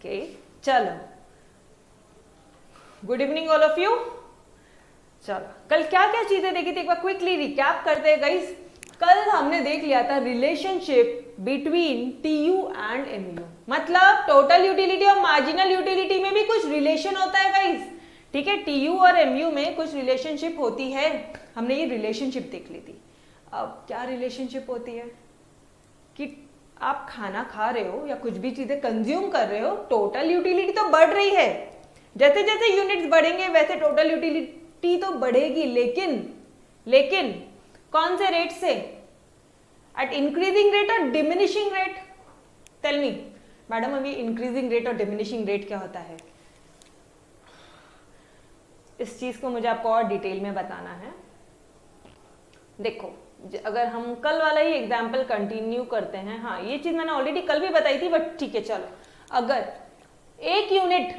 Okay चलो, good evening all of you. चलो कल क्या क्या चीजें देखी थी एक बार क्विकली रिकैप करते हैं गाइस। कल हमने देख लिया था relationship between TU and MU, मतलब टोटल यूटिलिटी और मार्जिनल यूटिलिटी में भी कुछ रिलेशन होता है गाइस। ठीक है, टीयू और एमयू में कुछ रिलेशनशिप होती है, हमने ये रिलेशनशिप देख ली थी। अब क्या रिलेशनशिप होती है कि आप खाना खा रहे हो या कुछ भी चीजें कंज्यूम कर रहे हो, टोटल यूटिलिटी तो बढ़ रही है, जैसे जैसे यूनिट्स बढ़ेंगे वैसे टोटल यूटिलिटी तो बढ़ेगी, लेकिन कौन से रेट से? एट इंक्रीजिंग रेट और diminishing rate? Tell me madam, अभी इंक्रीजिंग रेट और डिमिनिशिंग रेट क्या होता है? इस चीज को मुझे आपको और डिटेल में बताना है। देखो, अगर हम कल वाला ही एग्जाम्पल कंटिन्यू करते हैं, हाँ ये चीज मैंने ऑलरेडी कल भी बताई थी बट ठीक है चलो, अगर एक यूनिट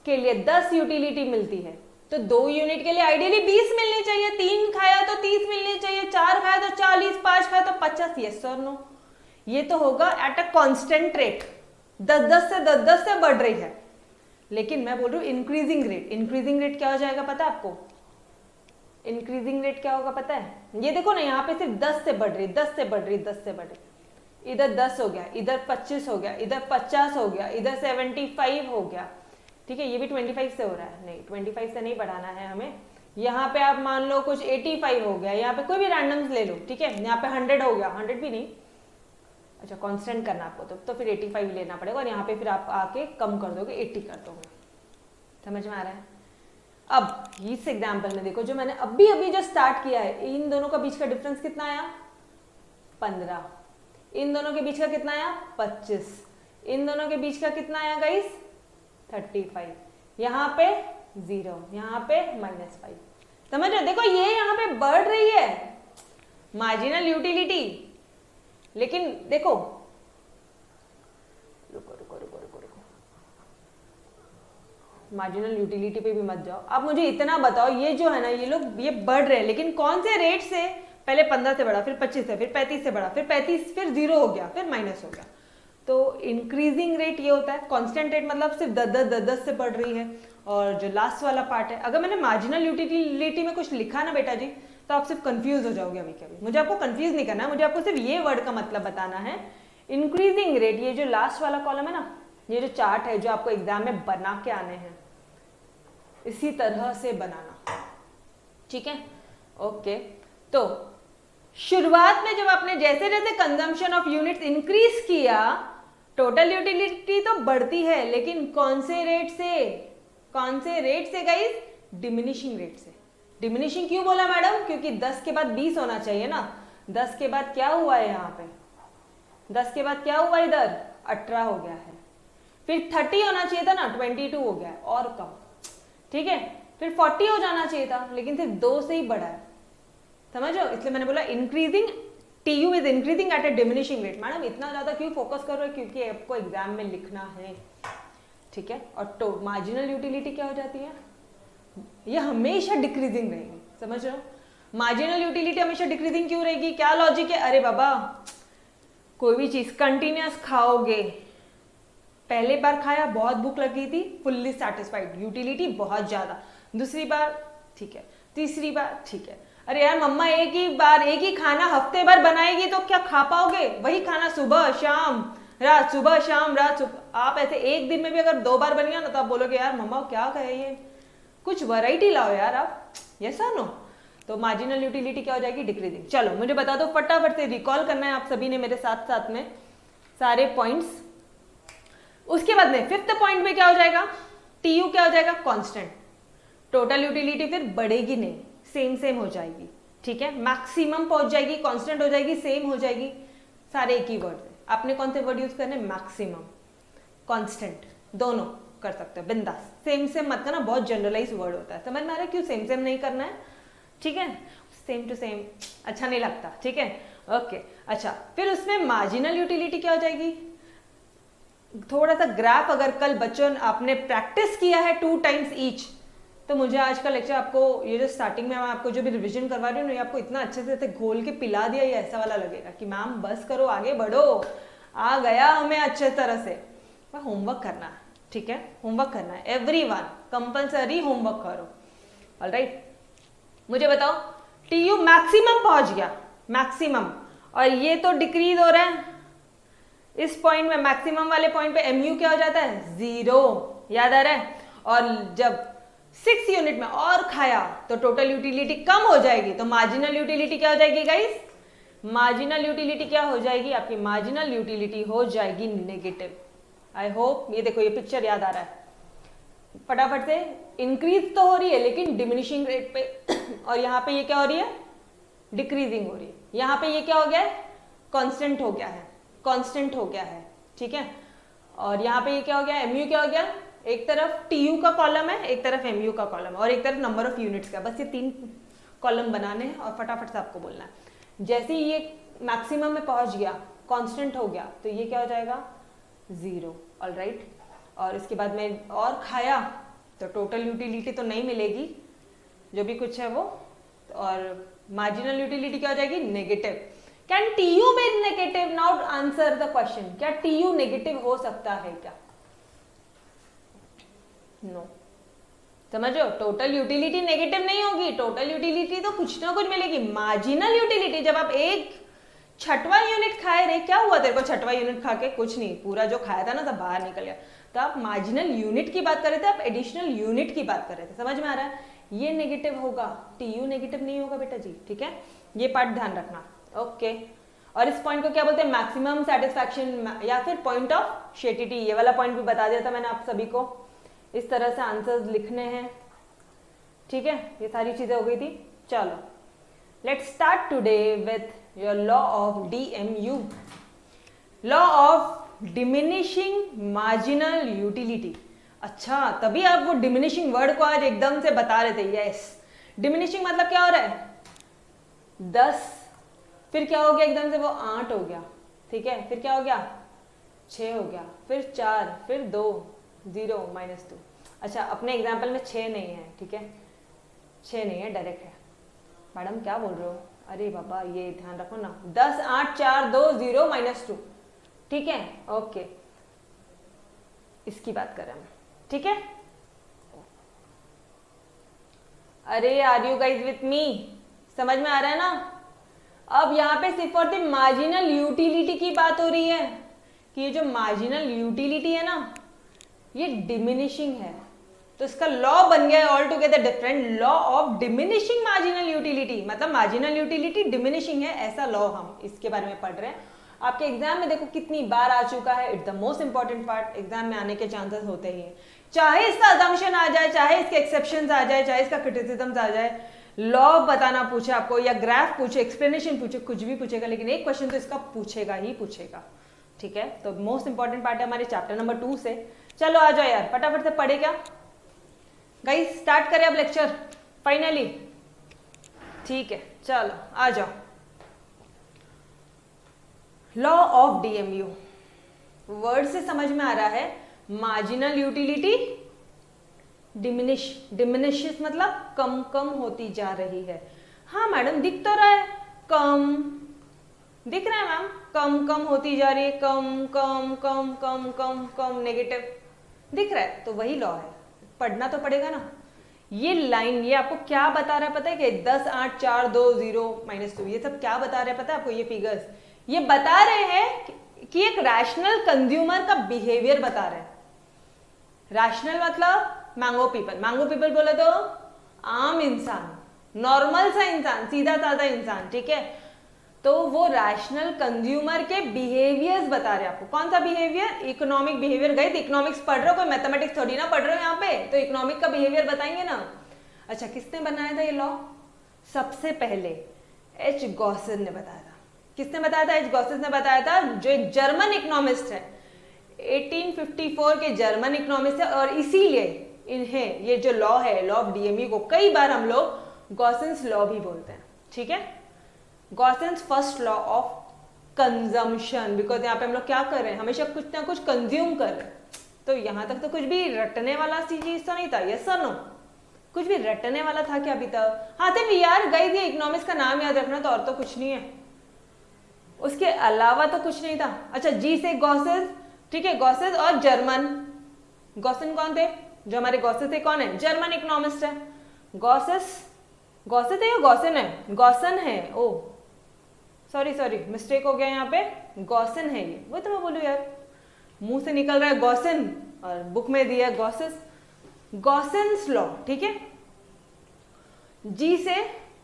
के लिए 10 यूटिलिटी मिलती है तो 2 यूनिट के लिए आइडियली 20 मिलनी चाहिए, 3 खाया तो 30 मिलनी चाहिए, 4 खाया तो 40, 5 खाया तो 50। यस और नो? ये तो होगा एट अ कांस्टेंट रेट, 10 से 10 से बढ़ रही है। लेकिन मैं बोल रही हूँ इंक्रीजिंग रेट। इंक्रीजिंग रेट क्या हो जाएगा पता है आपको? इंक्रीजिंग रेट क्या होगा पता है? ये देखो ना, यहाँ पे सिर्फ 10 से बढ़ रही, 10 से बढ़ रही, 10 से बढ़ रही, इधर 10 हो गया, इधर 25 हो गया, इधर 50 हो गया, इधर 75 हो गया। ठीक है, ये भी 25 से हो रहा है, नहीं 25 से नहीं बढ़ाना है हमें। यहाँ पे आप मान लो कुछ 85 हो गया, यहाँ पे कोई भी रैंडम्स ले लो, ठीक है, यहाँ पे 100 हो गया, 100 भी नहीं, अच्छा कांस्टेंट करना आपको तो फिर 85 लेना पड़ेगा, और यहाँ पे फिर आप आके कम कर दोगे, 80 कर दोगे। समझ में आ रहा है? अब इस एग्जाम्पल में देखो, जो मैंने अभी अभी जो स्टार्ट किया है, इन दोनों का बीच का डिफरेंस कितना आया? 15। इन दोनों के बीच का कितना आया? 25। इन दोनों के बीच का कितना आया गाइस? 35। यहाँ पे 0, यहाँ पे -5। समझ रहे? देखो ये यहाँ पे बढ़ रही है मार्जिनल यूटिलिटी, लेकिन देखो, रुको रुको रुको रुको रुको, मार्जिनल यूटिलिटी पे भी मत जाओ। आप मुझे इतना बताओ, ये जो है ना, ये लोग ये बढ़ रहे हैं, लेकिन कौन से रेट से? पहले 15 से बढ़ा, फिर 25 से, फिर 35 से बढ़ा, फिर 35, फिर 0 हो गया, फिर माइनस हो गया। तो इंक्रीजिंग रेट ये होता है, कांस्टेंट रेट मतलब सिर्फ 10 से बढ़ रही है। और जो लास्ट वाला पार्ट है, अगर मैंने मार्जिनल यूटिलिटी में कुछ लिखा ना बेटा जी, तो आप सिर्फ कंफ्यूज हो जाओगे अभी कभी। मुझे आपको कंफ्यूज नहीं करना है, मुझे आपको सिर्फ ये वर्ड का मतलब बताना है। इंक्रीजिंग रेट, ये जो लास्ट वाला कॉलम है ना, ये जो चार्ट है जो आपको एग्जाम में बना के आने हैं, इसी तरह से बनाना, ठीक है? ओके, तो शुरुआत में जब आपने जैसे जैसे कंजम्पशन ऑफ यूनिट्स इंक्रीज किया, टोटल यूटिलिटी तो बढ़ती है, लेकिन कौन से रेट से? कौन से रेट से गाइस? डिमिनिशिंग रेट से। डिमिनिशिंग क्यों बोला मैडम? क्योंकि 10 के बाद 20 होना चाहिए ना। 10 के बाद क्या हुआ है यहाँ पे? 10 के बाद क्या हुआ इधर? 18 हो गया है। फिर 30 होना चाहिए था ना, 22 हो गया है, और कम, ठीक है। फिर 40 हो जाना चाहिए था, लेकिन सिर्फ 2 से ही बढ़ा है। समझ लो, इसलिए मैंने बोला increasing, TU is increasing at a diminishing rate. Madam इतना ज्यादा क्यों फोकस कर रहे हो? क्योंकि आपको एग्जाम में लिखना है, ठीक है। और तो मार्जिनल यूटिलिटी क्या हो जाती है? ये हमेशा डिक्रीजिंग रहेगी, समझ रहे हो? मार्जिनल यूटिलिटी हमेशा डिक्रीजिंग क्यों रहेगी? क्या लॉजिक है? अरे बाबा, कोई भी चीज कंटिन्यूअस खाओगे, पहले बार खाया बहुत भूख लगी थी, फुल्ली सेटिस्फाइड, यूटिलिटी बहुत ज्यादा, दूसरी बार ठीक है, तीसरी बार ठीक है, अरे यार मम्मा एक ही खाना हफ्ते भर बनाएगी तो क्या खा पाओगे? वही खाना सुबह शाम रात, सुबह शाम रात, सुबह। आप ऐसे एक दिन में भी अगर 2 बार बन गया ना, तो आप बोलोगे यार मम्मा क्या खाए ये, कुछ वैरायटी लाओ यार आप। यस और नो? तो मार्जिनल यूटिलिटी क्या हो जाएगी? डिक्रीजिंग। चलो मुझे बता दो, फटाफट से रिकॉल करना है आप सभी ने मेरे साथ साथ में सारे पॉइंट्स। उसके बाद में 5th पॉइंट में क्या हो जाएगा? टीयू क्या हो जाएगा? कांस्टेंट। टोटल यूटिलिटी फिर बढ़ेगी नहीं, सेम हो जाएगी, ठीक है। मैक्सिमम पहुंच जाएगी, कांस्टेंट हो जाएगी, सेम हो जाएगी, सारे एक ही वर्ड है। आपने कौन से वर्ड यूज करने? मैक्सिमम, कांस्टेंट, दोनों कर सकते हो बिंदास। सेम मत करना, बहुत जनरलाइज वर्ड होता है। समझ में आ रहा है क्यों सेम नहीं करना है? ठीक है, सेम टू सेम अच्छा नहीं लगता, ठीक है। ओके, अच्छा, फिर उसमें मार्जिनल यूटिलिटी क्या हो जाएगी? थोड़ा सा ग्राफ अगर कल बच्चों आपने प्रैक्टिस किया है 2 टाइम्स ईच, तो मुझे आज का लेक्चर आपको, ये जो स्टार्टिंग में मैं आपको जो भी रिवीजन करवा रही हूँ, ये आपको इतना अच्छे से घोल के पिला दिया, ये ऐसा वाला लगेगा कि मैम बस करो, आगे बढ़ो, आ गया हमें अच्छे तरह से, वह होमवर्क करना है, ठीक है, होमवर्क करना है, एवरीवन कंपल्सरी होमवर्क करो। ऑलराइट, मुझे बताओ टीयू मैक्सिमम पहुंच गया, मैक्सिमम, और ये तो डिक्रीज हो रहा है। इस पॉइंट में, मैक्सिमम वाले पॉइंट पे एमयू क्या हो जाता है, 0, याद आ रहा है। और जब 6 यूनिट में और खाया तो टोटल यूटिलिटी कम हो जाएगी, तो मार्जिनल यूटिलिटी क्या हो जाएगी गाइस, मार्जिनल यूटिलिटी क्या हो जाएगी आपकी, मार्जिनल यूटिलिटी हो जाएगी नेगेटिव। आई होप ये देखो ये पिक्चर याद आ रहा है, फटाफट से इंक्रीज तो हो रही है लेकिन डिमिनिशिंग रेट पे और यहाँ पे ये क्या हो रही है, डिक्रीजिंग हो रही है। यहाँ पे ये क्या हो गया है, कांस्टेंट हो गया है, कांस्टेंट हो गया है, ठीक है। और यहाँ पे ये क्या हो गया, एमयू क्या हो गया, एक तरफ टीयू का कॉलम है, एक तरफ एमयू का कॉलम है, और एक तरफ नंबर ऑफ यूनिट्स का। बस ये 3 कॉलम बनाने हैं और फटाफट से आपको बोलना है। जैसे ही ये मैक्सिमम में पहुंच गया, कांस्टेंट हो गया, तो ये क्या हो जाएगा, 0। ऑलराइट, और इसके बाद में और खाया तो टोटल यूटिलिटी तो नहीं मिलेगी, जो भी कुछ है वो, और मार्जिनल यूटिलिटी क्या हो जाएगी, negative. Can TU be negative? Now answer the question, क्या टीयू नेगेटिव हो सकता है क्या? नो। समझो, टोटल यूटिलिटी नेगेटिव नहीं होगी, टोटल यूटिलिटी तो कुछ ना कुछ मिलेगी। मार्जिनल यूटिलिटी, जब आप एक 6वां यूनिट खाए रहे, क्या हुआ तेरे को 6वां यूनिट खा के, कुछ नहीं, पूरा जो खाया था ना सब बाहर निकल गया, तो आप मार्जिनल यूनिट की बात कर रहे थे, आप एडिशनल यूनिट की बात कर रहे थे। समझ में आ रहा है, ये नेगेटिव होगा, टीयू नेगेटिव नहीं होगा बेटा जी, ठीक है, ये पार्ट ध्यान रखना। ओके, और इस पॉइंट को क्या बोलते हैं, मैक्सिमम सेटिस्फैक्शन या फिर पॉइंट ऑफ शेटिटी। ये वाला पॉइंट भी बता दिया था मैंने आप सभी को, इस तरह से आंसर्स लिखने हैं, ठीक है, ये सारी चीजें हो गई थी। चलो let's start today with your law of DMU, law of diminishing marginal utility. अच्छा, तभी आप वो डिमिनिशिंग वर्ड को आज एकदम से बता रहे थे। यस, डिमिनिशिंग मतलब क्या हो रहा है, 10, फिर क्या हो गया एकदम से वो 8 हो गया, ठीक है, फिर क्या हो गया 6 हो गया, फिर 4, फिर 2, 0, -2। अच्छा, अपने एग्जाम्पल में 6 नहीं है, ठीक है, 6 नहीं है, डायरेक्ट है। मैडम क्या बोल रहे हो, अरे बाबा ये ध्यान रखो ना, 10, 8, 4, 2, 0, -2, ठीक है। ओके, इसकी बात करें हम, ठीक है। अरे are you guys with me, समझ में आ रहा है ना। अब यहाँ पे सिर्फ और सिर्फ मार्जिनल यूटिलिटी की बात हो रही है कि ये जो मार्जिनल यूटिलिटी है ना, ये डिमिनिशिंग है, तो इसका लॉ बन गया है all together different, law of diminishing marginal utility. मतलब मार्जिनल यूटिलिटी डिमिनिशिंग है, ऐसा लॉ हम इसके बारे में पढ़ रहे हैं। आपके एग्जाम में देखो कितनी बार आ चुका है, it's the most important part, exam में आने के चांसेस होते ही हैं। चाहे इसका अजम्पशन आ जाए, चाहे इसके एक्सेप्शंस आ जाए, चाहे इसका क्रिटिसिज्म आ जाए, लॉ बताना पूछे आपको या ग्राफ पूछे, एक्सप्लेनेशन पूछे, कुछ भी पूछेगा, लेकिन एक क्वेश्चन तो इसका पूछेगा ही पूछेगा, ठीक है। तो मोस्ट इंपॉर्टेंट पार्ट है हमारे चैप्टर नंबर 2 से। चलो आ जाओ यार, फटाफट से पढ़े क्या गाइस, स्टार्ट करें अब लेक्चर फाइनली, ठीक है। चलो आ जाओ, लॉ ऑफ DMU, वर्ड से समझ में आ रहा है, मार्जिनल यूटिलिटी डिमिनिश मतलब कम कम होती जा रही है। हाँ मैडम दिख तो रहा है, कम दिख रहा है मैम, कम कम होती जा रही है, कम कम कम कम कम कम नेगेटिव दिख रहा है, तो वही लॉ है, पढ़ना तो पड़ेगा ना। ये लाइन ये आपको क्या बता रहा है पता है कि 10, 8, 4, 2, 0, -2, ये सब क्या बता रहे हैं पता है आपको, ये फिगर्स ये बता रहे हैं कि एक रैशनल कंज्यूमर का बिहेवियर बता रहे हैं। रैशनल मतलब मैंगो पीपल बोले तो आम इंसान, नॉर्मल सा इंसान, सीधा साधा इंसान, ठीक है। तो वो रैशनल कंज्यूमर के बिहेवियर्स बता रहे हैं आपको। कौन सा बिहेवियर, इकोनॉमिक बिहेवियर। गए इकोनॉमिक्स पढ़ रहे हो, कोई मैथमेटिक्स थोड़ी ना पढ़ रहे हो यहाँ पे, तो इकोनॉमिक का बिहेवियर बताएंगे ना। अच्छा, किसने बनाया था ये लॉ, सबसे पहले H. गॉसेस ने बताया था। किसने बताया था, H. गॉसेस ने बताया था, जो एक जर्मन इकोनॉमिस्ट है, 1854 के जर्मन इकोनॉमिस्ट है, और इसीलिए इन्हें ये जो लॉ है, लॉ ऑफ DMU को कई बार हम लोग गॉसेंस लॉ भी बोलते हैं, ठीक है। Gossen's first law of consumption, because यहाँ पे हम लोग क्या कर रहे हैं, हमेशा कुछ ना कुछ कंज्यूम कर रहे हैं। तो यहाँ तक तो कुछ भी रटने वाला सी चीज तो नहीं था, यस और नो, कुछ भी रटने वाला था क्या अभी तक। हाँ तो यार गाइस ये इकोनॉमिक्स का नाम याद रखना, तो और तो कुछ नहीं है, उसके अलावा तो कुछ नहीं था। अच्छा, जी से गॉसेस, ठीक है, गॉसेस और जर्मन। गॉसन कौन थे? जो हमारे गॉसेस थे कौन है? जर्मन इकोनॉमिस्ट है। गॉसेस, गॉसेस है या गॉसन है? गॉसन है। ओ सॉरी सॉरी, मिस्टेक हो गया यहाँ पे, गॉसन है ये। वो तो मैं बोलूँ यार, मुंह से निकल रहा है गॉसन और बुक में दिया गॉसेस। गॉसन्स लॉ, ठीक है, जी से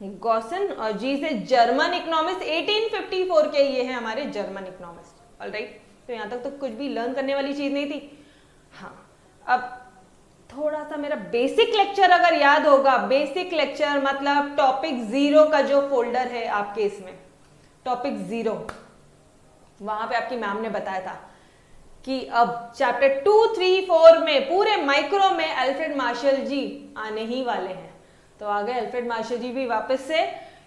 गॉसन और जी से जर्मन इकोनॉमिस्ट। 1854 के ये है हमारे जर्मन इकोनॉमिस्ट। ऑलराइट, तो यहाँ तक तो कुछ भी लर्न करने वाली चीज नहीं थी। हाँ, अब थोड़ा सा मेरा बेसिक लेक्चर अगर याद होगा, बेसिक लेक्चर मतलब टॉपिक 0 का जो फोल्डर है आपके इसमें, टॉपिक 0, वहां पे आपकी मैम ने बताया था कि अब चैप्टर 2, 3, 4 में पूरे माइक्रो में अल्फ्रेड मार्शल जी आने ही वाले हैं। तो आ गए अल्फ्रेड मार्शल जी भी वापस से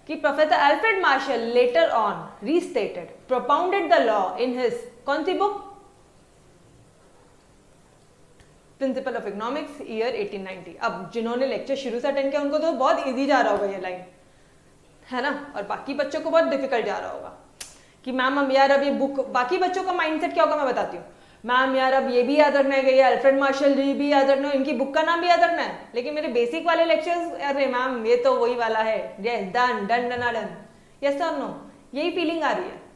कि professor Alfred Marshall later on restated propounded the law in his कौन सी book? Principle of economics, year 1890। अब जिन्होंने लेक्चर शुरू से अटेंड किया उनको तो बहुत इजी जा रहा होगा ये लाइन, है ना, और बाकी बच्चों को बहुत डिफिकल्ट जा रहा होगा कि मैम हम यार अब ये बुक, बाकी बच्चों का माइंडसेट क्या होगा मैं बताती हूँ। मैम यार अब ये भी याद रखना है, ये अल्फ्रेड मार्शल जी भी याद रखना है, इनकी बुक का नाम भी याद रखना है, लेकिन मेरे बेसिक वाले लेक्चर्स, अरे मैम ये तो वही वाला है, done done done done, yes और नो, यही फीलिंग आ रही है।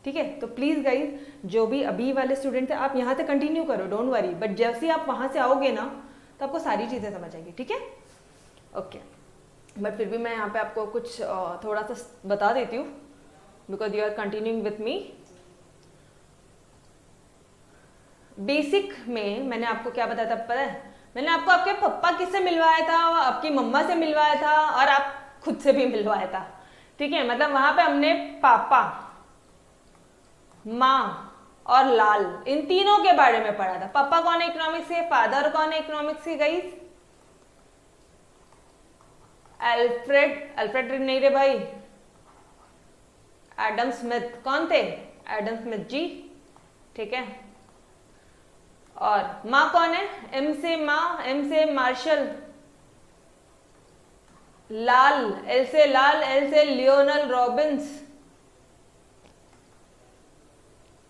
ठीक है, तो प्लीज गाइज जो भी अभी वाले स्टूडेंट है आप यहाँ से कंटिन्यू करो, डोंट वरी, बट जैसे आप वहां से आओगे ना तो आपको सारी चीजें समझ आएगी। ठीक है, ओके, बट फिर भी मैं यहाँ पे आपको कुछ थोड़ा सा बता देती हूँ, because you are continuing with me. Basic में मैंने आपको क्या बताया था पता है? मैंने आपको आपके पापा किससे मिलवाया था, आपकी मम्मा से मिलवाया था और आप खुद से भी मिलवाया था। ठीक है, मतलब वहां पे हमने पापा, माँ और लाल, इन तीनों के बारे में पढ़ा था। पापा कौन है इकोनॉमिक्स के, फादर कौन है इकोनॉमिक्स के गाइस? अल्फ्रेड, अल्फ्रेड नहीं रे भाई, एडम स्मिथ। कौन थे? एडम स्मिथ जी। ठीक है, और माँ कौन है? एम से माँ, एम से मार्शल, लाल, एल से लाल, एल से लियोनल रॉबिन्स।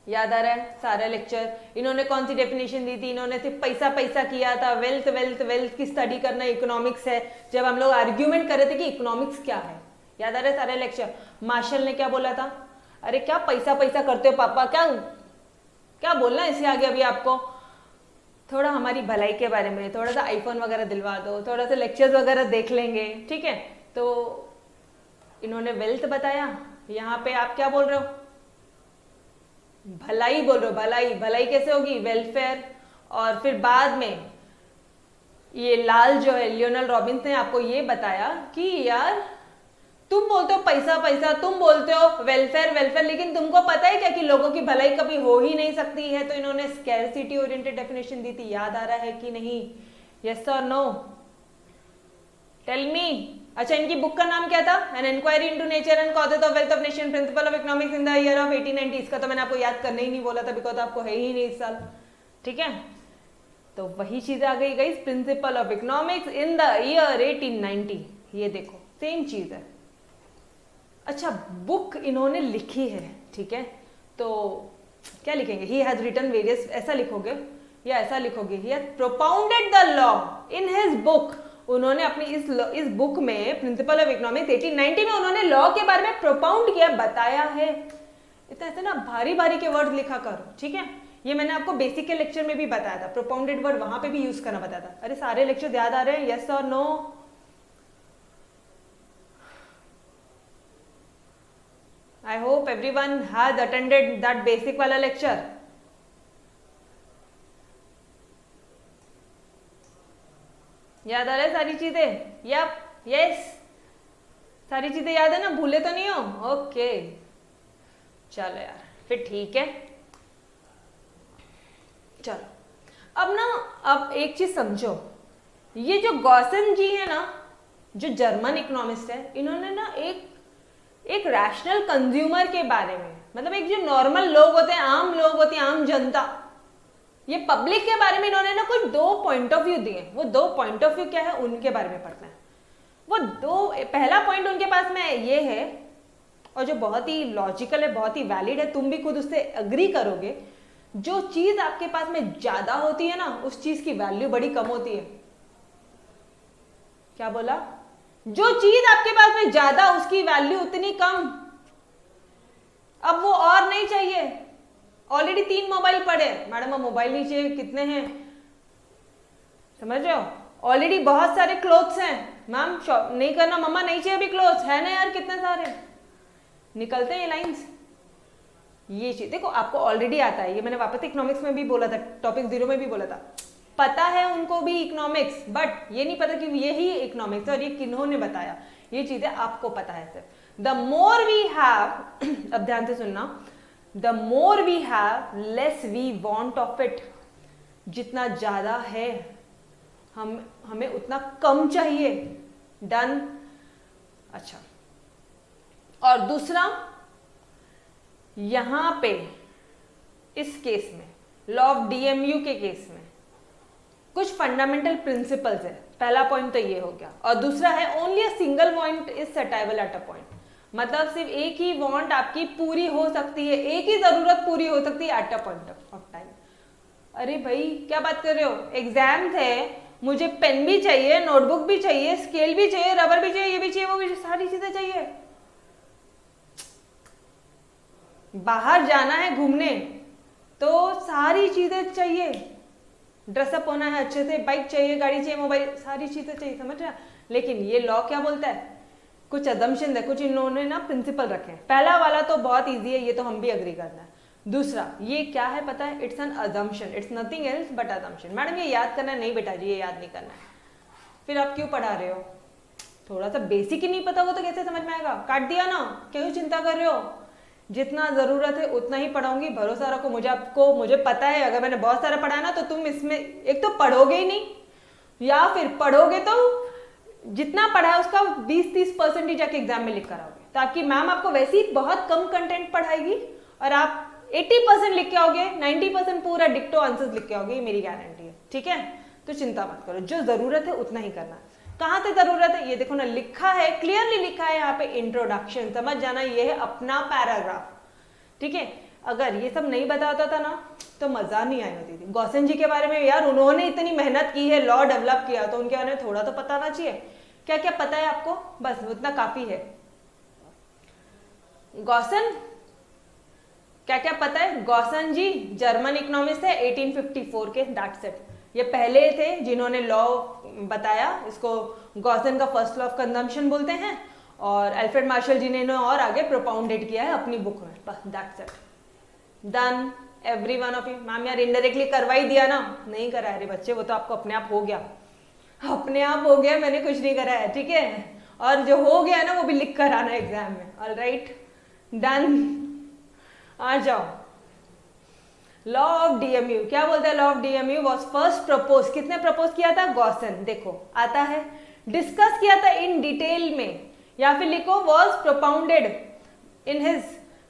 याद आ रहा है सारा लेक्चर? इन्होंने कौन सी डेफिनेशन दी थी? इन्होंने सिर्फ पैसा पैसा किया था, वेल्थ वेल्थ वेल्थ की स्टडी करना इकोनॉमिक्स है, जब हम लोग आर्ग्यूमेंट कर रहे थे कि इकोनॉमिक्स क्या है। याद आ रहा है सारे लेक्चर? मार्शल ने क्या बोला था? अरे क्या पैसा पैसा करते हो पापा, क्या क्या बोलना है इससे आगे अभी आपको? थोड़ा हमारी भलाई के बारे में, थोड़ा सा आईफोन वगैरह दिलवा दो, थोड़ा सा लेक्चर्स वगैरह देख लेंगे। ठीक है, तो इन्होंने वेल्थ बताया, यहाँ पे आप क्या बोल रहे हो? भलाई बोल रहे हो, भलाई। भलाई कैसे होगी? वेलफेयर। और फिर बाद में ये लाल जो है, लियोनल रॉबिन्स ने आपको ये बताया कि यार तुम बोलते हो पैसा पैसा, तुम बोलते हो वेलफेयर वेलफेयर, लेकिन तुमको पता है क्या कि लोगों की भलाई कभी हो ही नहीं सकती है। तो इन्होंने स्कैरसिटी ओरिएंटेड डेफिनेशन दी थी, याद आ रहा है कि नहीं? यस और नो, टेल मी। अच्छा, इनकी बुक का नाम क्या था? An inquiry into nature and causes of wealth of nation, principle of economics in the year of 1890। इसका तो मैंने आपको याद करने ही नहीं बोला था, बिकॉज आपको है ही नहीं इस साल। ठीक है, तो वही चीज आ गई guys, principal of economics in the year 1890। ये देखो सेम चीज है। अच्छा, बुक इन्होंने लिखी है, ठीक है, तो क्या लिखेंगे? ही हैज रिटन वेरियस, ऐसा लिखोगे या ऐसा लिखोगे? He has propounded the law in his book. उन्होंने अपनी इस बुक में, प्रिंसिपल ऑफ इकोनॉमिक्स 1890 में, उन्होंने लॉ के बारे में प्रोपाउंड किया, बताया है। इतना ऐसे ना भारी भारी के वर्ड लिखा करो। ठीक है, ये मैंने आपको बेसिक के लेक्चर में भी बताया था, प्रोपाउंडेड वर्ड वहां पे भी यूज करना बताया था। अरे सारे लेक्चर याद आ रहे हैं? यस और no? I hope everyone has attended that basic वाला lecture. याद आ रहा है सारी चीजें? यप, यस, सारी चीजें याद है ना? भूले तो नहीं हो? ओके, चलो यार, फिर ठीक है। चलो, अब ना, अब एक चीज समझो, ये जो गॉसन जी है ना, जो जर्मन इकोनॉमिस्ट है, इन्होंने ना एक रैशनल कंज्यूमर के बारे में, मतलब एक जो नॉर्मल लोग होते हैं, आम लोग होते हैं, आम जनता, ये पब्लिक के बारे में इन्होंने ना कुछ 2 पॉइंट ऑफ व्यू दिए। वो 2 पॉइंट ऑफ व्यू क्या है, उनके बारे में पढ़ना है। वो पहला पॉइंट उनके पास में ये है, और जो बहुत ही लॉजिकल है, बहुत ही वैलिड है, तुम भी खुद उससे अग्री करोगे। जो चीज आपके पास में ज्यादा होती है ना, उस चीज की वैल्यू बड़ी कम होती है। क्या बोला? जो चीज आपके पास में ज्यादा, उसकी वैल्यू उतनी कम। अब वो और नहीं चाहिए, ऑलरेडी 3 मोबाइल पड़े, मैडम अब मोबाइल नहीं चाहिए, कितने हैं, समझ रहे हो? ऑलरेडी बहुत सारे क्लोथ्स हैं, मैम शॉप नहीं करना, मम्मा नहीं चाहिए अभी क्लोथ्स, है ना यार कितने सारे, निकलते हैं ये लाइंस। ये चीज देखो आपको ऑलरेडी आता है, ये मैंने वापस इकोनॉमिक्स में भी बोला था, टॉपिक 0 में भी बोला था, पता है उनको भी इकोनॉमिक्स, बट ये नहीं पता कि यही इकोनॉमिक्स और ये किन्होंने बताया, ये चीजें आपको पता है सिर्फ। द मोर वी हैव, अब ध्यान से सुनना, the more we have less we want of it. जितना ज्यादा है हमें उतना कम चाहिए। डन। अच्छा, और दूसरा यहां पे इस केस में लॉ ऑफ डीएमयू के केस में कुछ फंडामेंटल प्रिंसिपल्स है। पहला पॉइंट तो ये हो गया, और दूसरा है only a single want is satiable at a point. मतलब सिर्फ एक ही वांट आपकी पूरी हो सकती है, एक ही जरूरत पूरी हो सकती है eight a point of time. अरे भाई क्या बात कर रहे हो, एग्जाम्स है, मुझे पेन भी चाहिए, नोटबुक भी चाहिए, स्केल भी चाहिए, रबर भी चाहिए, ये भी चाहिए, वो भी चाहिए, सारी चीजें चाहिए। बाहर जाना है घूमने तो सारी चीजें चाहिए, ड्रेसअप होना है अच्छे से, बाइक चाहिए, गाड़ी चाहिए, मोबाइल, सारी चीजें चाहिए, समझ रहे हैं? लेकिन ये लॉ क्या बोलता है, कुछ अजम्पशन है, कुछ इन्होंने ना प्रिंसिपल रखे हैं। पहला वाला तो बहुत इजी है, ये तो हम भी अग्री करना है। दूसरा ये क्या है पता है, it's an assumption, it's nothing else but assumption. Madam ये याद करना है, नहीं बेटा जी ये याद नहीं करना है, फिर आप क्यों पढ़ा रहे हो? थोड़ा सा बेसिक ही नहीं पता हो तो कैसे समझ में आएगा? काट दिया ना, क्यों चिंता कर रहे हो? जितना जरूरत है उतना ही पढ़ाऊंगी, भरोसा रखो मुझे पता है। अगर मैंने बहुत सारा पढ़ा ना तो तुम इसमें एक तो पढ़ोगे ही नहीं, या फिर पढ़ोगे तो जितना पढ़ा है उसका 20-30% ही जाके एग्जाम में लिख कर आओगे। तो आपकी मैम आपको वैसे ही बहुत कम कंटेंट पढ़ाएगी और आप 80% लिख के आओगे, 90% पूरा डिक्टो आंसर्स लिख के आओगे, ये मेरी गारंटी है। ठीक है, तो चिंता मत करो, जो जरूरत है उतना ही करना। कहां से जरूरत है ये देखो ना, लिखा है, क्लियरली लिखा है यहाँ पे इंट्रोडक्शन, समझ जाना ये है अपना पैराग्राफ। ठीक है, अगर ये सब नहीं बताता था ना तो मजा नहीं आई होती थी। गॉसन जी के बारे में यार उन्होंने इतनी मेहनत की है, लॉ डेवलप किया, तो उनके बारे में थोड़ा तो पता होना चाहिए। क्या क्या पता है आपको, बस उतना काफी है। गॉसन क्या क्या पता है? गॉसन जी जर्मन इकोनॉमिस्ट है 1854 के, दैट्स इट। ये पहले थे जिन्होंने लॉ बताया, इसको गॉसन का फर्स्ट लॉ ऑफ कंजम्पशन बोलते हैं, और अल्फ्रेड मार्शल जी ने और आगे प्रोपाउंडेड किया है अपनी बुक में, बस that's it. Done every one of you. Ma'am यार इनडायरेक्टली करवा ही दिया ना, नहीं कराया रे बच्चे, वो तो आपको अपने आप हो गया, अपने आप हो गया, मैंने कुछ नहीं कराया। ठीक है, और जो हो गया ना वो भी लिख कर आना एग्जाम में। Alright, done. आ जाओ, लॉ ऑफ डीएमयू क्या बोलता है? Law of DMU was first propose, किसने प्रपोज किया था? गॉसन। देखो आता है, डिस्कस किया था इन डिटेल में, या फिर लिखो वाज प्रोपाउंडेड इन हिज,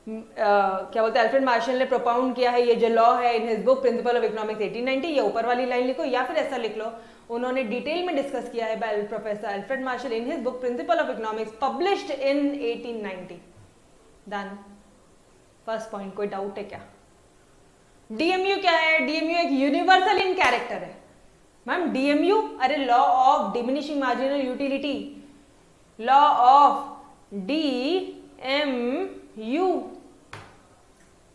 क्या बोलते हैं, अल्फ्रेड मार्शल ने प्रोपाउंड किया है ये जो लॉ है in his book principle of economics 1890, ये ऊपर वाली लाइन लिखो, या फिर ऐसा लिख लो उन्होंने डिटेल में डिस्कस किया है bye professor Alfred martial in his book principle of economics published in 1890। Done. First point, कोई डाउट है क्या? डीएमयू क्या है? डीएमयू एक यूनिवर्सल इन कैरेक्टर है। मैम डीएमयू, अरे law of diminishing marginal utility, law of DMU,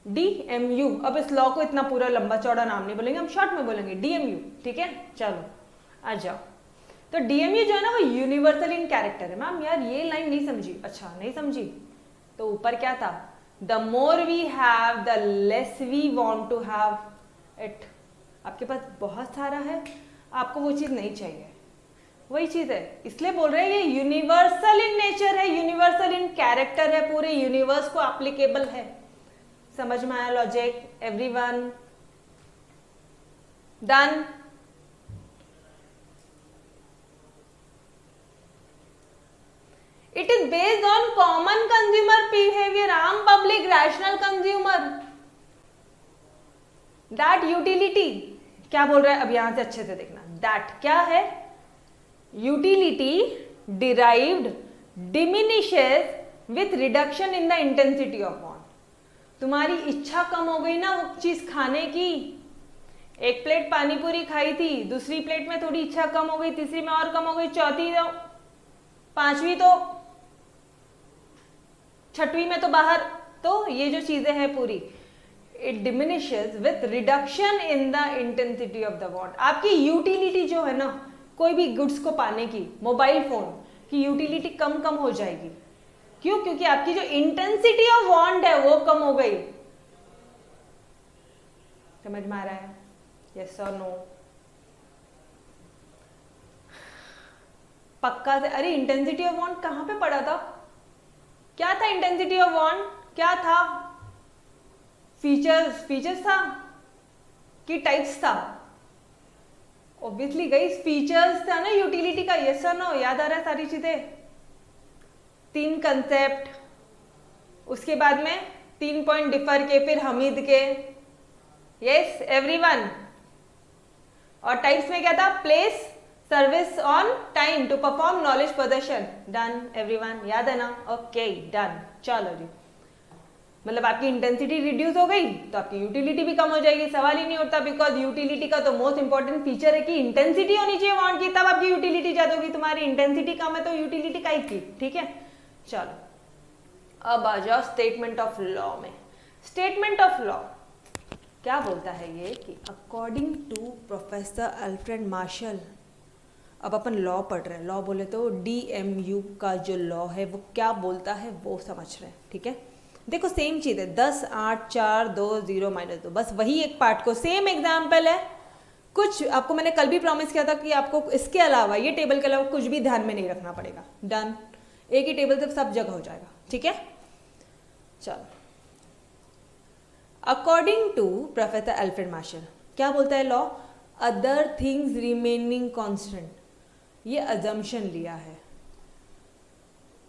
DMU. अब इस लॉ को इतना पूरा लंबा चौड़ा नाम नहीं बोलेंगे, हम शॉर्ट में बोलेंगे डीएमयू। ठीक है, चलो आ जाओ। तो डीएमयू जो है ना वो यूनिवर्सल इन कैरेक्टर है। मैम यार ये लाइन नहीं समझी, अच्छा नहीं समझी, तो ऊपर क्या था? The more we have, the less we want to have it. आपके पास बहुत सारा है, आपको वो चीज नहीं चाहिए, वही चीज है, इसलिए बोल रहे हैं ये यूनिवर्सल इन नेचर है, यूनिवर्सल इन कैरेक्टर है, पूरे यूनिवर्स को एप्लीकेबल है। समझ में आया logic everyone? Done. It is based on common consumer behavior, आम public rational consumer, that utility क्या बोल रहा है? अब यहां से अच्छे से देखना, that क्या है? Utility derived diminishes with reduction in the intensity of want. तुम्हारी इच्छा कम हो गई ना वो चीज खाने की। एक प्लेट पानी पूरी खाई थी, दूसरी प्लेट में थोड़ी इच्छा कम हो गई, तीसरी में और कम हो गई, चौथी तो, पांचवी तो, छठवीं में तो बाहर। तो ये जो चीजें हैं पूरी, it diminishes with reduction in the intensity of the want. आपकी यूटिलिटी जो है ना कोई भी गुड्स को पाने की, मोबाइल फोन की यूटिलिटी कम कम हो जाएगी। क्यों? क्योंकि आपकी जो इंटेंसिटी ऑफ वांट है वो कम हो गई। समझ में आ रहा है? यस और नो? पक्का से? अरे इंटेंसिटी ऑफ वांट कहां पे पढ़ा था? क्या था इंटेंसिटी ऑफ वांट? क्या था? फीचर्स था कि टाइप्स था? ऑब्वियसली गाइस फीचर्स था ना यूटिलिटी का। यस और नो? याद आ रहा है सारी चीजें? 3 कंसेप्ट, उसके बाद में 3 पॉइंट डिफर के, फिर हमीद के। Yes everyone? और टाइप्स में क्या था? Place, service, on time, to perform, knowledge, possession. Done everyone? याद है ना? Okay done. चलो जी, मतलब आपकी इंटेंसिटी रिड्यूस हो गई तो आपकी यूटिलिटी भी कम हो जाएगी। सवाल ही नहीं उठता, बिकॉज यूटिलिटी का तो मोस्ट इंपॉर्टेंट फीचर है कि इंटेंसिटी होनी चाहिए वांट की, तब आपकी यूटिलिटी ज्यादा होगी। तुम्हारी इंटेंसिटी कम है तो यूटिलिटी का ही की। ठीक है, चलो अब आ जाओ स्टेटमेंट ऑफ लॉ में। स्टेटमेंट ऑफ लॉ क्या बोलता है ये कि according to professor Alfred Marshall, अब अपन लॉ पढ़ रहे हैं, लॉ बोले तो DMU का जो लॉ है वो क्या बोलता है वो समझ रहे हैं। ठीक है, देखो सेम चीज है, 10, 8, 4, 2, 0, -2, बस वही एक पार्ट को, सेम एग्जाम्पल है। कुछ आपको मैंने कल भी प्रॉमिस किया था कि आपको इसके अलावा, ये टेबल के अलावा कुछ भी ध्यान में नहीं रखना पड़ेगा। डन, एक ही टेबल से सब जगह हो जाएगा। ठीक है, चलो according to professor Alfred Marshall क्या बोलता है law? Other things remaining constant, ये अजम्पशन लिया है।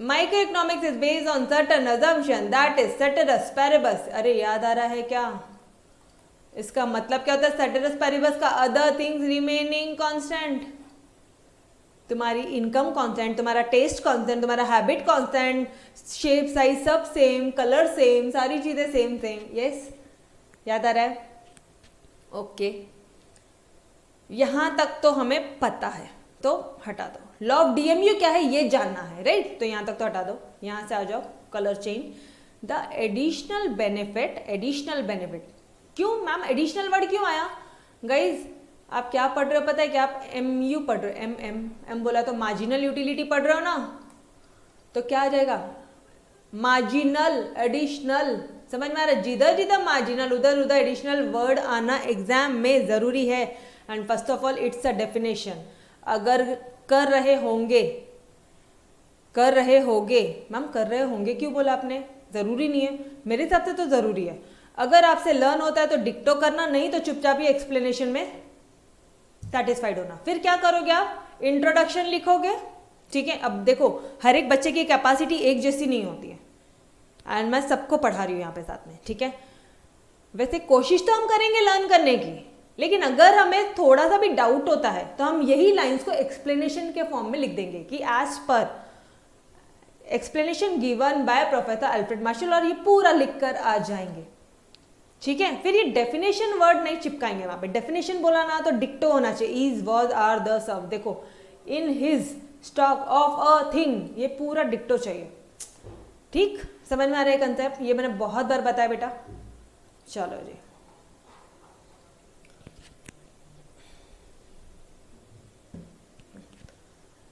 Micro economics is based on certain assumption that is ceteris paribus. अरे याद आ रहा है क्या? इसका मतलब क्या होता है सेटेरस पैरिबस का? Other things remaining constant. तुम्हारी इनकम कांस्टेंट, तुम्हारा टेस्ट कांस्टेंट, तुम्हारा हैबिट कांस्टेंट, शेप साइज सब सेम, कलर सेम, सारी चीजें सेम सेम। यस, याद आ रहा है? ओके, यहां तक तो हमें पता है, तो हटा दो। लॉ ऑफ DMU क्या है ये जानना है, राइट? तो यहां तक तो हटा दो, यहां से आ जाओ colour change. The additional benefit, additional benefit क्यों मैम? एडिशनल वर्ड क्यों आया? गाइज आप क्या पढ़ रहे हो पता है क्या? आप MU पढ़ रहे हो। M बोला तो मार्जिनल यूटिलिटी पढ़ रहे हो ना, तो क्या आ जाएगा? Marginal, additional. समझ में आ रहा है? जिधर जिधर मार्जिनल उधर उधर एडिशनल वर्ड आना एग्जाम में जरूरी है। And first of all it's a definition. अगर कर रहे होंगे, कर रहे होगे, मैम कर रहे होंगे क्यों बोला आपने? जरूरी नहीं है, मेरे हिसाब से तो जरूरी है। अगर आपसे लर्न होता है तो डिक्टो करना, नहीं तो चुपचाप ही एक्सप्लेनेशन में सेटिस्फाइड होना। फिर क्या करोगे आप? इंट्रोडक्शन लिखोगे। ठीक है, अब देखो हर एक बच्चे की कैपेसिटी एक जैसी नहीं होती है, एंड मैं सबको पढ़ा रही हूँ यहाँ पे साथ में। ठीक है, वैसे कोशिश तो हम करेंगे लर्न करने की, लेकिन अगर हमें थोड़ा सा भी डाउट होता है तो हम यही लाइंस को एक्सप्लेनेशन के फॉर्म में लिख देंगे कि as per explanation given by professor Alfred Marshall, और ये पूरा लिखकर आ जाएंगे। ठीक है, फिर ये डेफिनेशन वर्ड नहीं चिपकाएंगे वहां पे। डेफिनेशन बोला ना तो डिक्टो होना चाहिए, इज, वॉज, आर, द, सब। देखो इन his stock of a thing, ये पूरा डिक्टो चाहिए। ठीक, समझ में आ रहा है कंसेप्ट? ये मैंने बहुत बार बताया बेटा। चलो जी,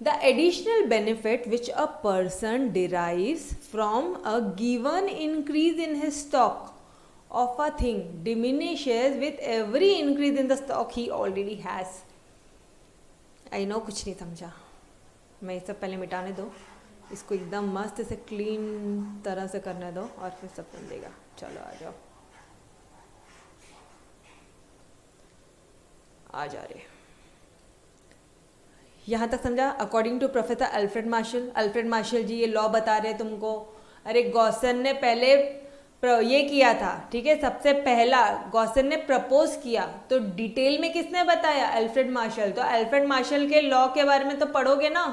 the additional benefit which a person derives from a given increase in his stock of a thing diminishes with every increase in the stock he already has. I know कुछ नहीं समझा, मैं ये सब पहले मिटाने दो, इसको एकदम मस्त से क्लीन तरह से करने दो और फिर सब समझेगा। चलो आ जाओ, आ जा रहे। यहाँ तक समझा? According to professor Alfred Marshall, Alfred Marshall ji ये लॉ बता रहे तुमको। अरे गॉसन ने पहले ये किया था, ठीक है, सबसे पहला गॉसन ने प्रपोज किया, तो डिटेल में किसने बताया? Alfred Marshall. तो अल्फ्रेड मार्शल के लॉ के बारे में तो पढ़ोगे ना।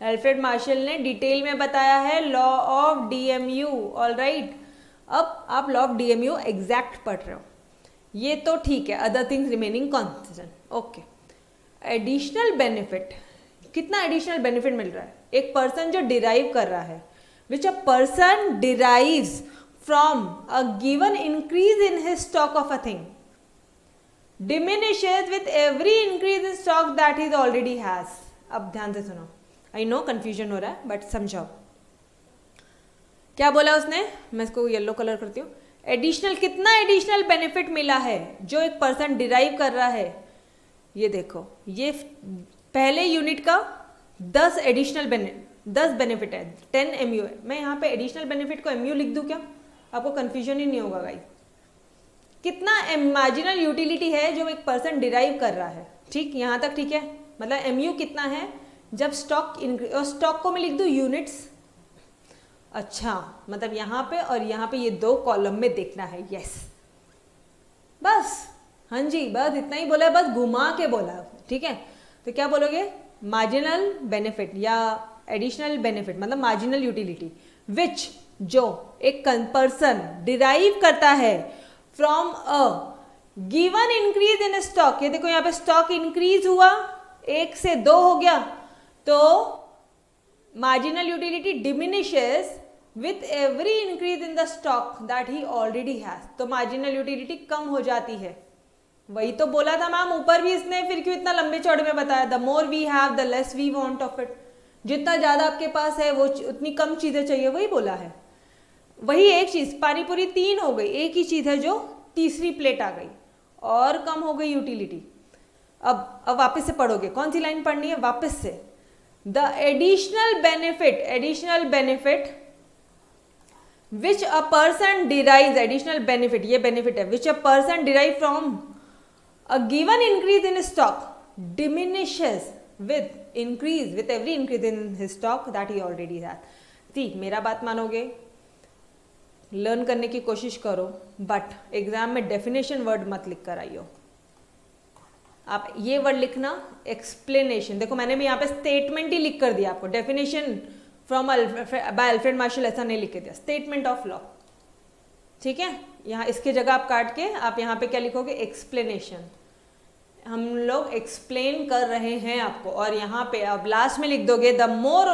अल्फ्रेड मार्शल ने डिटेल में बताया है law of DMU। All right, अब आप लॉ ऑफ डीएमयू एग्जैक्ट पढ़ रहे हो, ये तो ठीक है, other things remaining constant, okay. Additional benefit, कितना एडिशनल बेनिफिट मिल रहा है? एक पर्सन जो डिराइव कर रहा है, which a person derives from a given increase in his stock of a thing diminishes with every increase in stock that he already has। अब ध्यान से सुनो, आई नो कंफ्यूजन हो रहा है बट समझाओ क्या बोला उसने। मैं इसको येलो कलर करती हूँ। एडिशनल, कितना एडिशनल बेनिफिट मिला है जो एक पर्सन डिराइव कर रहा है। ये देखो, ये पहले यूनिट का 10 एडिशनल बेनिफिट है, 10 MU है। मैं यहाँ पे एडिशनल बेनिफिट को MU लिख दूँ क्या? आपको कंफ्यूजन ही नहीं होगा गाइस। कितना मार्जिनल यूटिलिटी है जो एक पर्सन डिराइव कर रहा है, ठीक, यहाँ तक ठीक है। मतलब MU कितना है जब स्टॉक इंक्रीज, और स्टॉक को मैं लिख दूँ यूनिट्स। अच्छा, मतलब यहाँ पे और यहाँ पे ये 2 कॉलम में देखना है, यस, बस, हाँ जी, बस इतना ही बोला है, बस घुमा के बोला, ठीक है। तो क्या बोलोगे? मार्जिनल बेनिफिट या एडिशनल बेनिफिट, मतलब मार्जिनल यूटिलिटी विच, जो एक पर्सन डिराइव करता है from a given increase in stock. ये देखो यहाँ पे स्टॉक इंक्रीज हुआ, 1 से 2 हो गया, तो marginal utility diminishes with every increase in the stock that he already has. तो मार्जिनल यूटिलिटी कम हो जाती है। वही तो बोला था मैम ऊपर भी इसने, फिर क्यों इतना लंबे चौड़े में बताया? The more we have the less we want of it. जितना ज्यादा आपके पास है वो उतनी कम चीजें चाहिए, वही बोला है। वही एक चीज, पानी पूरी 3 हो गई, एक ही चीज है जो तीसरी प्लेट आ गई और कम हो गई यूटिलिटी। अब वापस से पढ़ोगे, कौन सी लाइन पढ़नी है? वापस से, the additional benefit which a person derive, additional benefit, ये बेनिफिट है, which a person derive from a given increase in stock diminishes with every increase in his stock that he already has. ठीक, मेरा बात मानोगे, learn करने की कोशिश करो, बट एग्जाम में डेफिनेशन वर्ड मत लिख कर आइयो। आप ये वर्ड लिखना, एक्सप्लेनेशन। देखो मैंने भी यहाँ पे स्टेटमेंट ही लिख कर दिया आपको, definition from by Alfred Marshall ऐसा नहीं लिख के दिया, स्टेटमेंट ऑफ लॉ, ठीक है। यहाँ इसके जगह आप काट के आप यहाँ पे क्या लिखोगे? एक्सप्लेनेशन। हम लोग एक्सप्लेन कर रहे हैं आपको, और यहाँ पे आप लास्ट में लिख दोगे the more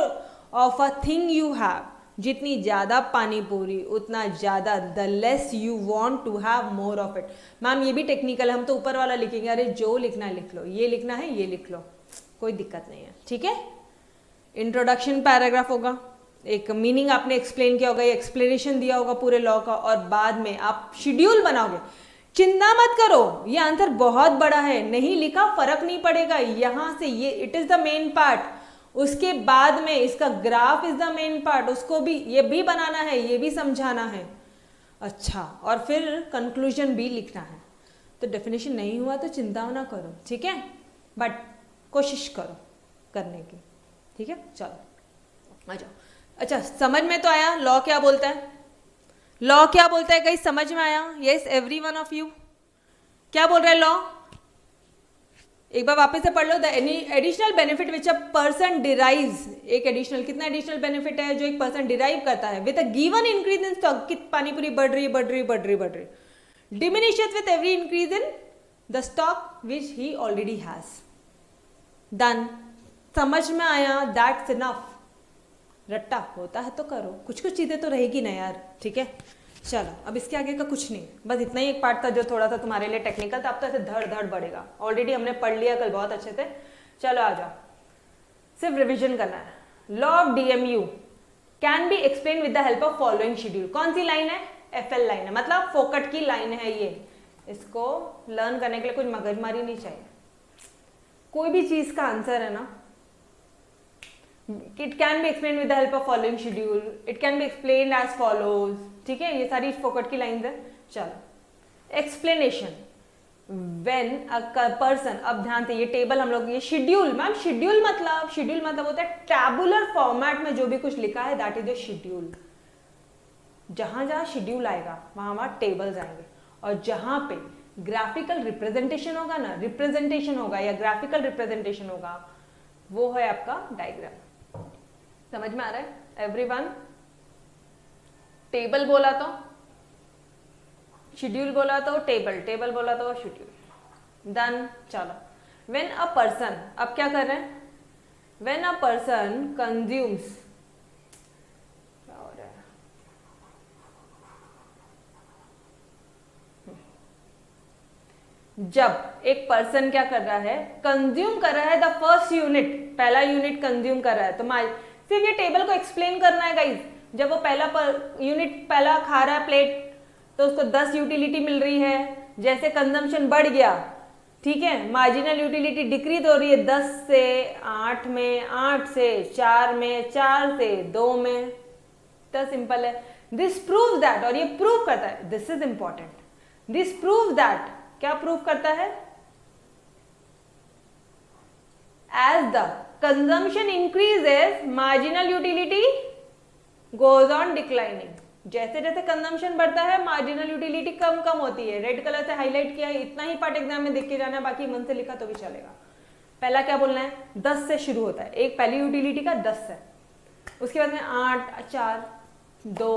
of a thing you have, जितनी ज़्यादा पानी पूरी उतना ज़्यादा, the less you want to have more of it. Ma'am ये भी टेक्निकल, हम तो ऊपर वाला लिखेंगे, अरे जो लिखना है लिख लो, ये लिखना है ये लिख लो, कोई दिक्कत नहीं है, ठीक है। इंट्रोडक्शन पैराग्राफ होगा, एक मीनिंग आपने एक्सप्लेन किया होगा, एक्सप्लेनेशन दिया होगा पूरे लॉ का, और बाद में आप शेड्यूल बनाओगे। चिंता मत करो, ये आंसर बहुत बड़ा है, नहीं लिखा फर्क नहीं पड़ेगा, यहाँ से ये it is the main part, उसके बाद में इसका graph is the main part, उसको भी ये भी बनाना है, ये भी समझाना है, अच्छा, और फिर कंक्लूजन भी लिखना है। तो डेफिनेशन नहीं हुआ तो चिंता ना करो, ठीक है, बट कोशिश करो करने की, ठीक है। चलो आ जाओ। अच्छा, समझ में तो आया लॉ क्या बोलता है? लॉ क्या बोलता है गाइस, समझ में आया? Yes, every one of you, क्या बोल रहा है लॉ? एक बार वापस से पढ़ लो। The additional benefit which a person derives, एक एडिशनल, कितना एडिशनल बेनिफिट है जो एक पर्सन डिराइव करता है with a given increase in stock, कित पानी पूरी बढ़ रही, diminishes with every increase in the stock which he already has. Done, समझ में आया? That's enough. रट्टा होता है तो करो, कुछ चीजें तो रहेगी ना यार, ठीक है। चलो अब इसके आगे का कुछ नहीं, बस इतना ही एक पार्ट था जो थोड़ा सा तुम्हारे लिए टेक्निकल था, अब तो ऐसे धड़ धड़ बढ़ेगा। ऑलरेडी हमने पढ़ लिया कल बहुत अच्छे से। चलो आ जाओ, सिर्फ रिवीजन करना है। Law of DMU can be explain with the help of following schedule. कौन सी लाइन है? एफएल लाइन है, मतलब फोकट की लाइन है ये। इसको लर्न करने के लिए कुछ मगजमारी नहीं चाहिए। कोई भी चीज का आंसर है ना, it can be explain with the help of following schedule, it can be explain as follows, ठीक है। ये सारी फोकट की लाइंस है। चलो एक्सप्लेनेशन, व्हेन अ पर्सन, अब ध्यान से ये टेबल हम लोग, ये शेड्यूल, मैम शेड्यूल मतलब होता है टैबुलर फॉर्मेट में जो भी कुछ लिखा है दैट इज द शेड्यूल। जहां जहां शेड्यूल आएगा वहां वहां टेबल्स आएंगे, और जहां पे ग्राफिकल रिप्रेजेंटेशन होगा ना, रिप्रेजेंटेशन होगा या ग्राफिकल रिप्रेजेंटेशन होगा, वो है आपका डायग्राम। समझ में आ रहा है एवरीवन? टेबल बोला तो शेड्यूल बोला तो टेबल, टेबल बोला तो शेड्यूल। डन। चलो, व्हेन अ पर्सन, अब क्या कर रहे हैं, व्हेन अ पर्सन कंज्यूम्स, क्या हो रहा है, जब एक पर्सन क्या कर रहा है, कंज्यूम कर रहा है द फर्स्ट यूनिट, पहला यूनिट कंज्यूम कर रहा है, तो सिर्फ ये टेबल को एक्सप्लेन करना है गाइज। जब वो पहला यूनिट पहला खा रहा है प्लेट, तो उसको 10 यूटिलिटी मिल रही है। जैसे कंजम्पशन बढ़ गया, ठीक है, मार्जिनल यूटिलिटी डिक्रीज हो रही है 10 से 8 में, 8 से 4 में, 4 से 2 में। तो सिंपल है। दिस प्रूव दैट, और ये प्रूव करता है, this is important, this prove that, क्या प्रूव करता है, as the consumption increases marginal utility goes on declining. जैसे जैसे कंजम्पशन बढ़ता है मार्जिनल यूटिलिटी कम कम होती है। रेड कलर से हाईलाइट किया है, इतना ही पार्ट एग्जाम में देख के जाना है, बाकी मन से लिखा तो भी चलेगा। पहला क्या बोलना है, 10 से शुरू होता है, एक पहली यूटिलिटी का 10 है, उसके बाद में 8, 4, 2,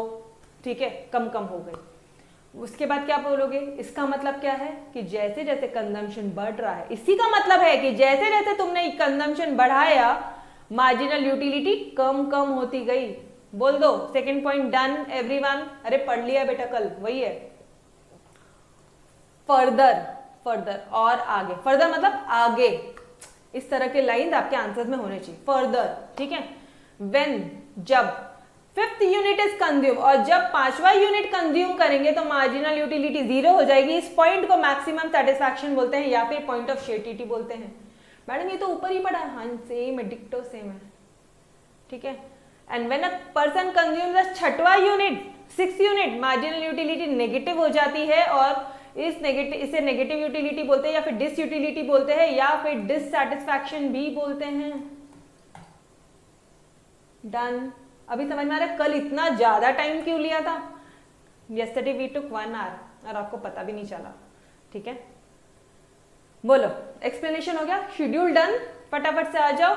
ठीक है, कम कम हो गई। उसके बाद क्या बोलोगे, इसका मतलब क्या है कि जैसे जैसे कंजम्पशन बढ़ रहा है, इसी का मतलब है कि जैसे जैसे तुमने कंजम्पशन बढ़ाया मार्जिनल यूटिलिटी कम कम होती गई। बोल दो सेकंड पॉइंट डन एवरीवन। अरे पढ़ लिया बेटा कल, वही है। फर्दर, फर्दर और आगे, फर्दर मतलब आगे, इस तरह के लाइन आपके आंसर्स में होने चाहिए। फर्दर, ठीक है, व्हेन, जब फिफ्थ यूनिट इज कंज्यूम, और जब पांचवा यूनिट कंज्यूम करेंगे तो मार्जिनल यूटिलिटी 0 हो जाएगी। इस पॉइंट को मैक्सिमम सेटिस्फैक्शन बोलते हैं या फिर पॉइंट ऑफ शेटिटी बोलते हैं। मैडम ये तो ऊपर ही पड़ा है, हाँ सेम है, डिक्टो सेम है, ठीक है। And when a person consumes the छठवा unit, 6th unit, marginal utility negative हो जाती है, और इसे नेगेटिव यूटिलिटी बोलते हैं या फिर डिस यूटिलिटी बोलते हैं या फिर डिससैटिस्फैक्शन भी बोलते हैं। डन। अभी समझ में आ रहा है कल इतना ज्यादा टाइम क्यों लिया था। यस्टरडे वी टुक 1 आवर और आपको पता भी नहीं चला, ठीक है। बोलो, एक्सप्लेनेशन हो गया, शेड्यूल डन, फटाफट से आ जाओ।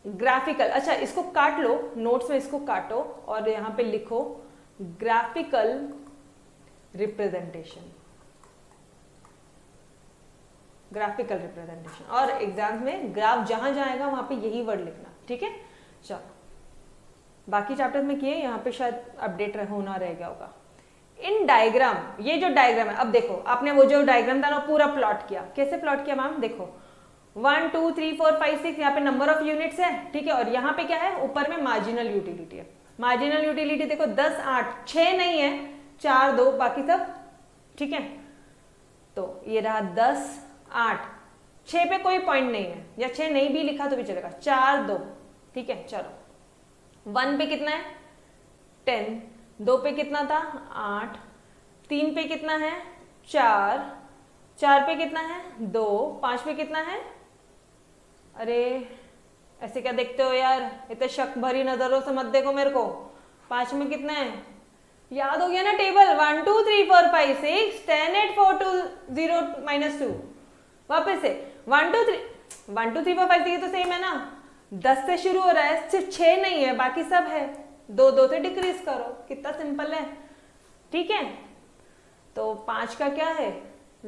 ग्राफिकल, अच्छा इसको काट लो, नोट्स में इसको काटो और यहां पे लिखो ग्राफिकल रिप्रेजेंटेशन, ग्राफिकल रिप्रेजेंटेशन, और एग्जाम में ग्राफ जहां जाएगा वहां पे यही वर्ड लिखना, ठीक है। चलो बाकी चैप्टर्स में किए, यहाँ पे शायद अपडेट होना रह गया होगा। इन डायग्राम, ये जो डायग्राम है, अब देखो आपने वो जो डायग्राम था ना पूरा प्लॉट किया। कैसे प्लॉट किया मैम, देखो 1 2 3 4 5 6 यहाँ पे नंबर ऑफ यूनिट्स है, ठीक है, और यहाँ पे क्या है, ऊपर में मार्जिनल यूटिलिटी है। मार्जिनल यूटिलिटी देखो 10 8 6 नहीं है, 4 2 बाकी सब, ठीक है। तो ये रहा 10 8, 6 पे कोई पॉइंट नहीं है, या 6 नहीं भी लिखा तो भी चलेगा, 4 2, ठीक है। चलो 1 पे कितना है 10, 2 पे कितना था 8, 3 पे कितना है 4, 4 पे कितना है 2, 5 पे कितना है, अरे ऐसे क्या देखते हो यार, इतने शक भरी नजरों से मत देखो मेरे को। 5 में कितना है, याद हो गया ना टेबल, 1 2 3 4 5 6 10 8 4 2 0 -2। वापस से 1 2 3 1 2 3 4 5 6 तो सेम है ना, 10 से शुरू हो रहा है, सिर्फ 6 नहीं है, बाकी सब है, 2 2 से डिक्रीज करो, कितना सिंपल है, ठीक है। तो 5 का क्या है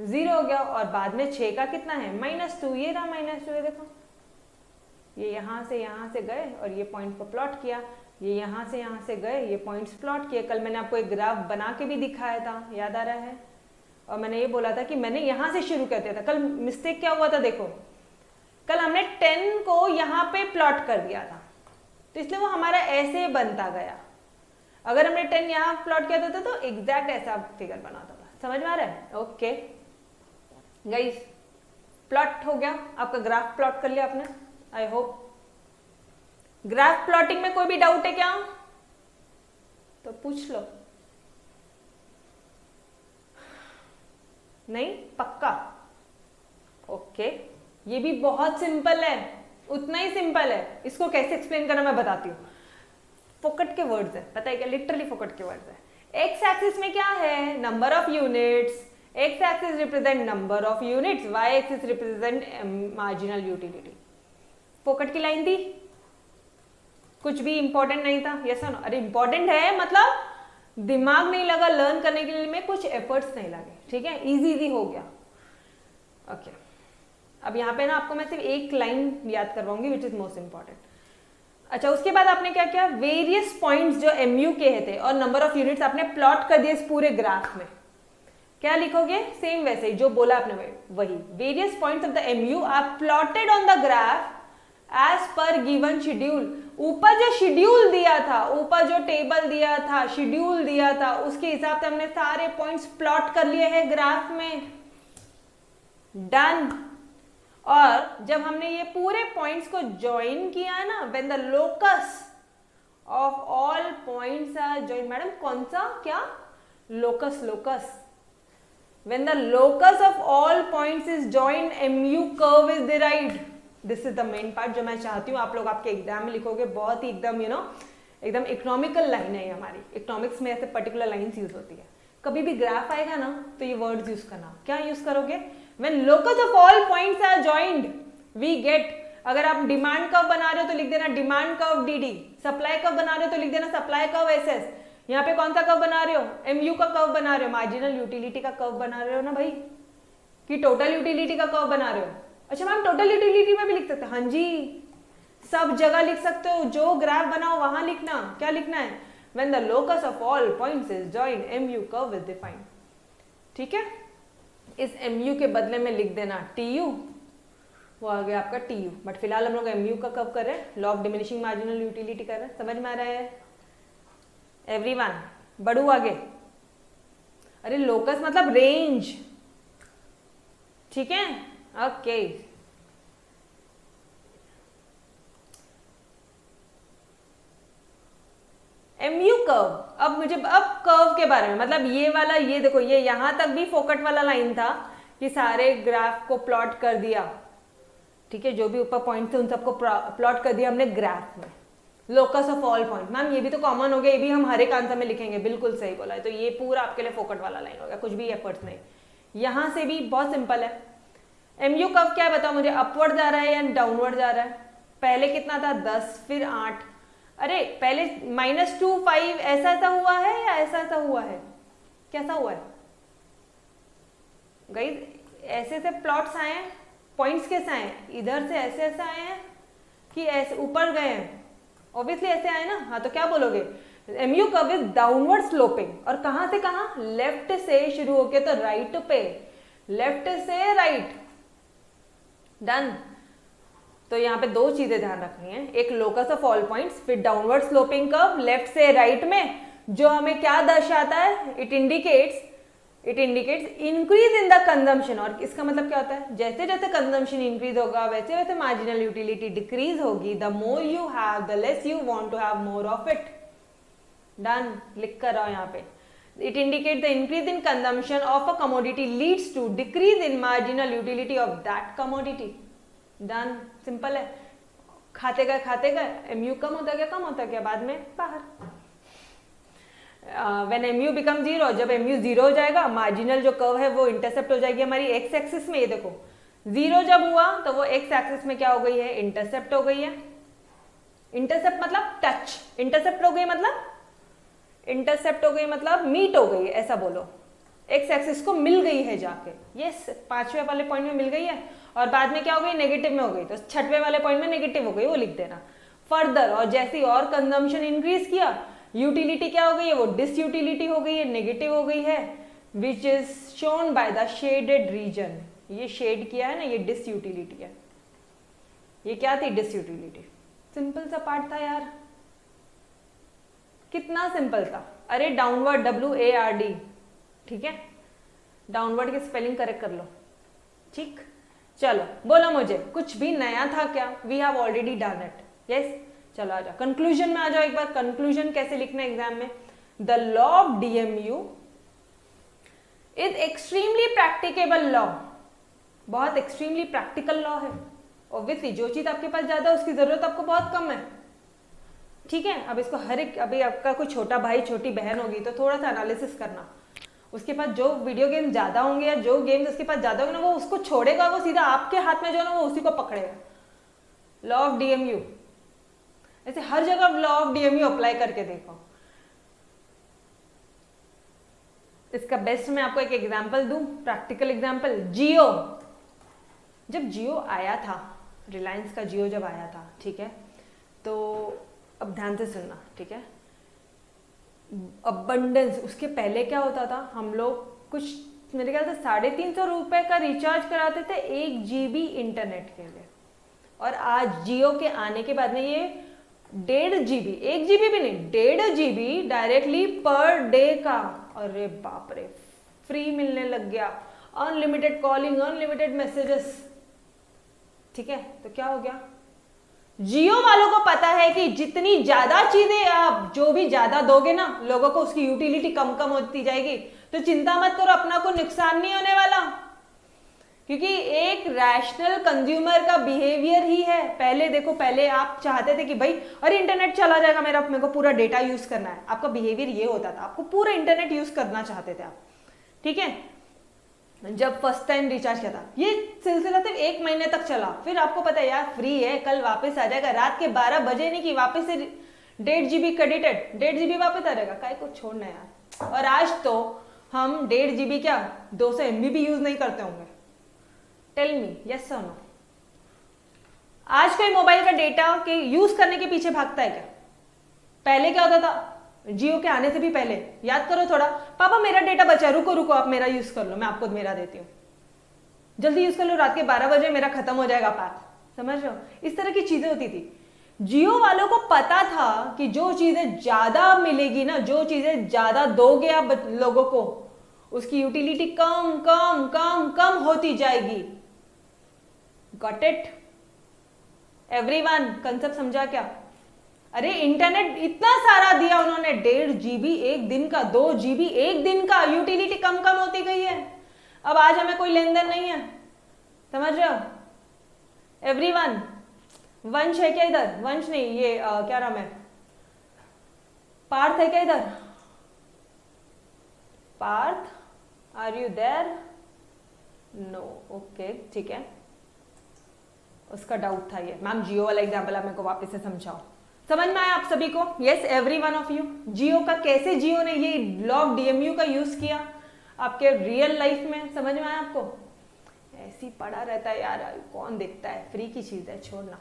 0 हो गया, और बाद में 6 का कितना है -2, ये रहा -2, ये देखो, ये यहाँ से गए और ये पॉइंट को प्लॉट किया, ये यहाँ से गए, ये पॉइंट्स प्लॉट किए। कल मैंने आपको एक ग्राफ बना के भी दिखाया था, याद आ रहा है, और मैंने ये बोला था कि मैंने यहाँ से शुरू कर दिया था। कल मिस्टेक क्या हुआ था, देखो कल हमने 10 को यहाँ पे प्लॉट कर दिया था, तो इसलिए वो हमारा ऐसे बनता गया। अगर हमने 10 यहाँ प्लॉट किया था तो एग्जैक्ट ऐसा फिगर बनाता था। समझ में आ रहा है, ओके गाइस, प्लॉट हो गया आपका, ग्राफ प्लॉट कर लिया आपने, आई होप। ग्राफ प्लॉटिंग में कोई भी डाउट है क्या, तो पूछ लो। नहीं पक्का, ओके। ये भी बहुत सिंपल है, उतना ही सिंपल है। इसको कैसे एक्सप्लेन करना मैं बताती हूँ। फोकट के वर्ड्स है, पता है क्या, लिटरली फोकट के वर्ड्स है। एक्स एक्सिस में क्या है, number of units, X axis represent number of units, Y axis represent marginal utility. फोकट की लाइन थी, कुछ भी इंपॉर्टेंट नहीं था, यस और नो। अरे इंपॉर्टेंट है मतलब दिमाग नहीं लगा लर्न करने के लिए में, कुछ एफर्ट्स नहीं लगे, ठीक है, इजी इजी हो गया। ओके अब यहाँ पे ना आपको मैं सिर्फ एक लाइन याद करवाऊंगी विच इज मोस्ट इंपॉर्टेंट। अच्छा उसके बाद आपने क्या किया, वेरियस पॉइंट्स जो MU के थे और नंबर ऑफ यूनिट्स आपने प्लॉट कर दिए इस पूरे ग्राफ में। क्या लिखोगे, सेम वैसे ही जो बोला आपने वही, various points of the MU are plotted on the graph as per given schedule. ऊपर जो शेड्यूल दिया था, ऊपर जो टेबल दिया था, शेड्यूल दिया था, उसके हिसाब से हमने सारे पॉइंट्स प्लॉट कर लिए हैं ग्राफ में। डन। और जब हमने ये पूरे पॉइंट्स को ज्वाइन किया है ना, when the locus of all points are join, madam कौन सा, क्या, locus, locus, when the locus of all points is join MU curve is derived. This is the main part जो मैं चाहती हूँ आप लोग आपके एग्जाम में लिखोगे, बहुत ही एकदम एकदम इकोनॉमिकल लाइन है हमारी। इकोनॉमिक्स में ऐसे पर्टिकुलर लाइन्स यूज होती है। कभी भी ग्राफ आएगा ना तो ये वर्ड्स यूज करना। क्या यूज करोगे, when locus of all points are joined we get। अगर आप डिमांड कर्व बना रहे हो तो लिख देना demand curve DD, supply curve बना रहे हो तो लिख देना सप्लाई कर्व SS। यहाँ पे कौन सा कर्व बना रहे हो, MU का कर्व बना रहे हो, मार्जिनल यूटिलिटी का कर्व बना रहे हो ना भाई, कि टोटल यूटिलिटी का कर्व बना रहे हो। अच्छा मैम टोटल यूटिलिटी में भी लिख सकते हैं, हाँ जी सब जगह लिख सकते हो, जो ग्राफ बनाओ वहां लिखना। क्या लिखना है, when the locus of all points is joined MU curve is defined। ठीक है, इस MU के बदले में लिख देना TU, वो आ गया आपका TU। बट फिलहाल हम लोग MU का कब कर रहे हैं, law of diminishing marginal utility कर रहे हैं। समझ में आ रहा है एवरीवन, बढ़ू आगे। अरे लोकस मतलब रेंज, ठीक है, ओके। MU कर्व, अब कर्व के बारे में, मतलब ये वाला, ये देखो ये यहां तक भी फोकट वाला लाइन था कि सारे ग्राफ को प्लॉट कर दिया, ठीक है, जो भी ऊपर पॉइंट थे उन सबको प्लॉट कर दिया हमने ग्राफ में। Locus of all point, ma'am ये भी तो कॉमन हो गया, ये भी हम हर एक आंसर में लिखेंगे, बिल्कुल सही बोला है। तो ये पूरा आपके लिए फोकट वाला लाइन हो गया, कुछ भी एफर्ट्स नहीं। यहां से भी बहुत सिंपल है। MU कर्व क्या है बताओ मुझे, अपवर्ड जा रहा है या डाउनवर्ड जा रहा है। पहले कितना था 10, फिर 8, अरे पहले -2, 5 ऐसा ऐसा हुआ है या ऐसा ऐसा हुआ है, कैसा हुआ है गाइस, ऐसे ऐसे प्लॉट्स आए हैं, पॉइंट्स कैसे आए हैं, इधर से ऐसे ऐसे आए हैं कि ऐसे ऊपर गए हैं, ऑब्वियसली ऐसे आए ना। हाँ तो क्या बोलोगे, MU curve is downward sloping, और कहां से कहां, लेफ्ट से शुरू होके तो राइट पे, लेफ्ट से राइट। डन। तो यहाँ पे दो चीजें ध्यान रखनी है, एक लोकस ऑफ ऑल पॉइंट्स, फिर डाउनवर्ड स्लोपिंग कर्व लेफ्ट से राइट में, जो हमें क्या दर्शाता है, it indicates increase in the consumption. और इसका मतलब क्या होता है, जैसे जैसे कंजम्पशन इंक्रीज होगा वैसे वैसे मार्जिनल यूटिलिटी डिक्रीज होगी। The more you have the less you want to have more of it. Done, लिख कर आओ यहाँ पे, it indicate the increase in consumption of a commodity leads to decrease in marginal utility of that commodity. Done, simple है। खाते गए MU कम होता गया बाद में बाहर। व्हेन MU बिकम 0, जब MU 0 हो जाएगा, मार्जिनल जो कर्व है वो इंटरसेप्ट हो जाएगी हमारी एक्स एक्सिस में। ये देखो 0 जब हुआ तो वो एक्स एक्सिस में क्या हो गई है, इंटरसेप्ट हो गई है। इंटरसेप्ट मतलब टच, इंटरसेप्ट हो गई मतलब मीट हो गई है, ऐसा बोलो। एक्स एक्सिस को मिल गई है जाके, ये 5वें वाले पॉइंट में मिल गई है, और बाद में क्या हो गई, नेगेटिव में हो गई, तो 6वें वाले पॉइंट में नेगेटिव हो गई, वो लिख देना। फर्दर, और जैसे और कंजम्पशन इंक्रीज किया, यूटिलिटी क्या हो गई है, वो डिसयूटिलिटी हो गई है, नेगेटिव हो गई है, which is shown by the shaded region. ये शेड किया है ना, ये डिसयूटिलिटी है। ये क्या थी, डिसयूटिलिटी। सिंपल सा पार्ट था यार, कितना सिंपल था। अरे डाउनवर्ड, WARD, ठीक है, डाउनवर्ड की स्पेलिंग करेक्ट कर लो, ठीक। चलो बोलो मुझे, कुछ भी नया था क्या, we have already done it, yes. चलो आ जाओ कंक्लूजन में, आ जाओ एक बार। कंक्लूजन कैसे लिखना है एग्जाम में, the law of DMU is extremely practicable law, बहुत एक्सट्रीमली प्रैक्टिकल लॉ है। ऑब्वियसली जो चीज आपके पास ज्यादा है उसकी जरूरत आपको बहुत कम है, ठीक है। अब इसको हर एक, अभी आपका कोई छोटा भाई छोटी बहन होगी तो थोड़ा सा एनालिसिस करना, उसके पास जो वीडियो गेम ज्यादा होंगे या जो गेम्स उसके पास ज्यादा होंगे ना, वो उसको छोड़ेगा, वो सीधा आपके हाथ में जो है ना वो उसी को पकड़ेगा। लॉ ऑफ DMU, ऐसे हर जगह लॉ ऑफ DMU अप्लाई करके देखो। इसका बेस्ट मैं आपको एक एग्जांपल दूं, प्रैक्टिकल एग्जांपल। जियो, जब जियो आया था, रिलायंस का जियो जब आया था, ठीक है, तो अब ध्यान से सुनना, ठीक है। अबंडेंस, उसके पहले क्या होता था, हम लोग कुछ मेरे ख्याल से 350 रुपए का रिचार्ज कराते थे 1 GB इंटरनेट के लिए, और आज जियो के आने के बाद में ये 1.5 GB, 1 GB भी नहीं, 1.5 GB डायरेक्टली पर डे का, अरे बाप रे, फ्री मिलने लग गया, अनलिमिटेड कॉलिंग, अनलिमिटेड मैसेजेस, ठीक है। तो क्या हो गया, जियो वालों को पता है कि जितनी ज्यादा चीजें आप जो भी ज्यादा दोगे ना लोगों को, उसकी यूटिलिटी कम कम होती जाएगी, तो चिंता मत करो, अपना को नुकसान नहीं होने वाला, क्योंकि एक रैशनल कंज्यूमर का बिहेवियर ही है। पहले देखो, पहले आप चाहते थे कि भाई अरे इंटरनेट चला जाएगा मेरा, मेरे को पूरा डेटा यूज करना है, आपका बिहेवियर ये होता था, आपको पूरा इंटरनेट यूज करना चाहते थे आप, ठीक है। जब फर्स्ट टाइम रिचार्ज किया था, ये सिलसिला सिर्फ 1 महीने तक चला, फिर आपको पता है यार फ्री है, कल वापस आ जाएगा, रात के 12 बजे नहीं कि वापस से 1.5 GB क्रेडिटेड, 1.5 GB वापस आ जाएगा, काय को छोड़ना यार। और आज तो हम 1.5 GB क्या 200 MB भी यूज नहीं करते होंगे, टेल मी यस और नो। आज कोई मोबाइल का डेटा के यूज करने के पीछे भागता है क्या? पहले क्या होता था, जियो के आने से भी पहले, याद करो थोड़ा, पापा मेरा डेटा बचा, रुको रुको आप मेरा यूज कर लो, मैं आपको मेरा देती हूँ, जल्दी यूज कर लो, रात के 12 बजे मेरा खत्म हो जाएगा पैक, समझ रहे हो, इस तरह की चीजें होती थी। जियो वालों को पता था कि जो चीजें ज्यादा मिलेगी ना, जो चीजें ज्यादा दोगे आप लोगों को, उसकी यूटिलिटी कम कम कम कम होती जाएगी। गॉट इट एवरीवन, कंसेप्ट समझा क्या? अरे इंटरनेट इतना सारा दिया उन्होंने, 1.5 GB एक दिन का, 2 GB एक दिन का, यूटिलिटी कम कम होती गई है। अब आज हमें कोई लेन देन नहीं है, समझ रहे हो एवरीवन? वंश है क्या इधर? वंश नहीं, ये क्या नाम है, पार्थ है क्या इधर? Parth, are you there? No, okay ठीक है, उसका डाउट था ये, मैम जियो वाला एग्जाम्पल आप मेरे को वापस से समझाओ। समझ में आया आप सभी को? Yes every one of you. Jio का कैसे जियो ने ये लॉ ऑफ DMU का यूज किया आपके रियल लाइफ में, समझ में आया आपको? ऐसी पड़ा रहता है यार, कौन देखता है, फ्री की चीज है, छोड़ना,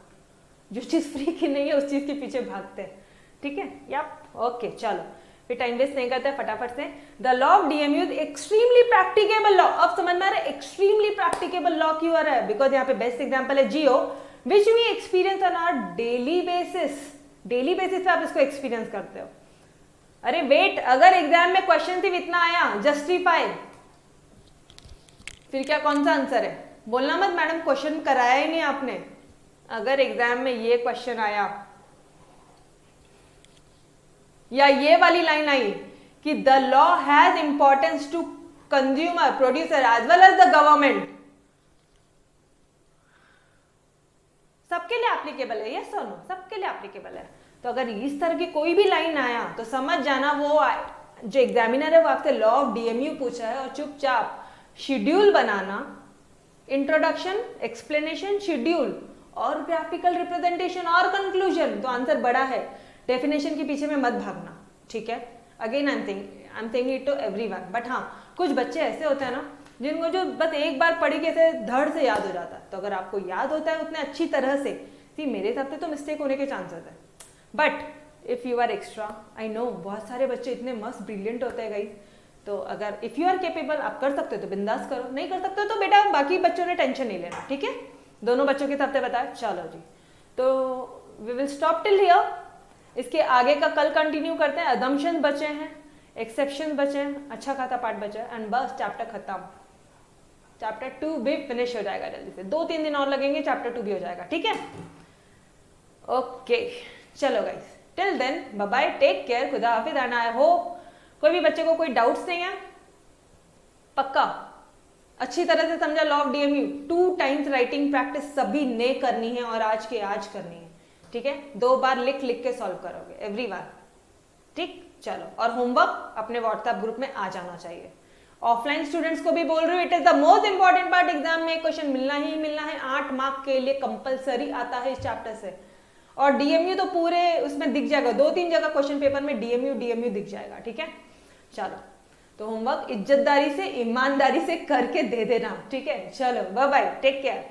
जो चीज फ्री की नहीं है उस चीज के पीछे भागते हैं, ठीक है। यप ओके, चलो फिर टाइम वेस्ट नहीं करते फटाफट से। The law of DMU extremely practicable law, अब समझ में आ रहा है एक्सट्रीमली प्रैक्टिकेबल लॉ क्यों आ रहा है? बिकॉज यहाँ पे बेस्ट एग्जाम्पल है Jio, which we experience on our daily basis, daily basis पे आप इसको एक्सपीरियंस करते हो। अरे वेट, अगर एग्जाम में क्वेश्चन सिर्फ इतना आया, जस्टिफाई, फिर क्या कौन सा आंसर है? बोलना मत मैडम क्वेश्चन कराया ही नहीं आपने। अगर एग्जाम में ये क्वेश्चन आया या ये वाली लाइन आई कि the law has importance to consumer, producer as well as the government, सबके लिए एप्लीकेबल है, यस और नो, सबके लिए एप्लीकेबल है। तो अगर इस तरह की कोई भी लाइन आया तो समझ जाना वो जो एग्जामिनर है वो आपसे लॉ ऑफ DMU पूछा है, और चुपचाप शेड्यूल बनाना, इंट्रोडक्शन, एक्सप्लेनेशन, शेड्यूल और ग्राफिकल रिप्रेजेंटेशन और कंक्लूजन, तो आंसर बड़ा है। डेफिनेशन के पीछे में मत भागना, ठीक है। Again I am saying it to everyone, but हाँ कुछ बच्चे ऐसे होते हैं ना जिनको जो बस एक बार पढ़ी के से धड़ से याद हो जाता है। तो अगर आपको याद होता है उतने अच्छी तरह से, मेरे हिसाब से तो मिस्टेक होने के चांसेस है, but if you are extra, I know बहुत सारे बच्चे इतने मस्त ब्रिलियंट होते हैं गाइस, तो अगर इफ यू आर केपेबल, आप कर सकते हो तो बिंदास करो, नहीं कर सकते हो तो बेटा बाकी बच्चों ने टेंशन नहीं लेना, ठीक है। दोनों बच्चों के हिसाब से बताया, चलो जी, तो we will stop till here. इसके आगे का कल कंटिन्यू करते हैं। अजम्पशन बचे हैं, एक्सेप्शन बचे हैं, अच्छा खासा पार्ट बचा है, एंड बस चैप्टर खत्म। चैप्टर 2 भी फिनिश हो जाएगा जल्दी से, 2-3 दिन और लगेंगे, चैप्टर 2 भी हो जाएगा, ठीक है। ओके चलो guys, till then bye bye, take care, खुदा हाफिज, एंड आई होप कोई भी बच्चे को कोई डाउट्स नहीं है, पक्का अच्छी तरह से समझा law of DMU। 2 times writing practice सभी ने करनी है, और आज के आज करनी है, ठीक है। 2 बार लिख लिख के सॉल्व करोगे एवरी बार, ठीक। चलो, और होमवर्क अपने व्हाट्सएप ग्रुप में आ जाना चाहिए। ऑफलाइन स्टूडेंट्स को भी बोल रही हूँ, it is the most important part, exam में क्वेश्चन मिलना ही मिलना है, 8 मार्क के लिए कंपलसरी आता है इस चैप्टर से। और DMU तो पूरे उसमें दिख जाएगा, 2-3 जगह क्वेश्चन पेपर में DMU दिख जाएगा, ठीक है। चलो तो होमवर्क इज्जतदारी से ईमानदारी से करके दे देना, ठीक है। चलो बाय बाय, टेक केयर।